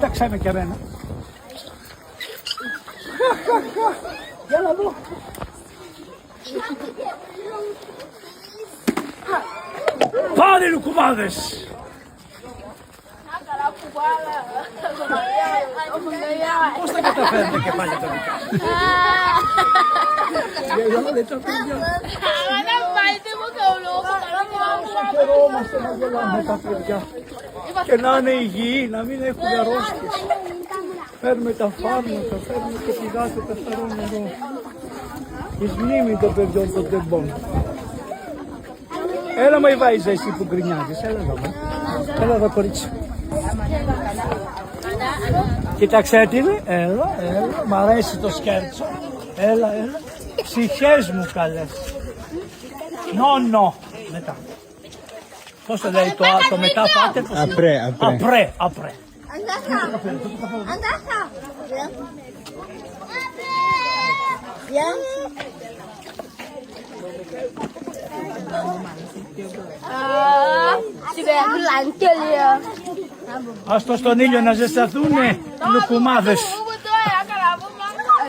κοίταξέ με και εμένα. Για να δω. Πάλι λουκουμάδες. Πώς τα καταφέρετε και πάλι τα δικά σας? Χαιρόμαστε να γελάμε τα παιδιά και να είναι υγιεί, να μην έχουν αρρώστιες. Φέρουμε τα φάρμακα, φέρουμε και πηγάτε καθαρό νερό. Εις μνήμη των παιδιών των τεμπών. Έλα μα η Βάιζα εσύ που γκρινιάζεις, έλα εδώ. Έλα εδώ κορίτσι. Κοίταξε τι είναι, έλα, μ' αρέσει το σκέρτσο. Έλα. Ψυχές μου καλές. Νο. Μετά. Πώς το λέει το μετά πάτε, πώς είναι? Απρέ. Ας το στον ήλιο να ζεσταθούνε λουκουμάδες.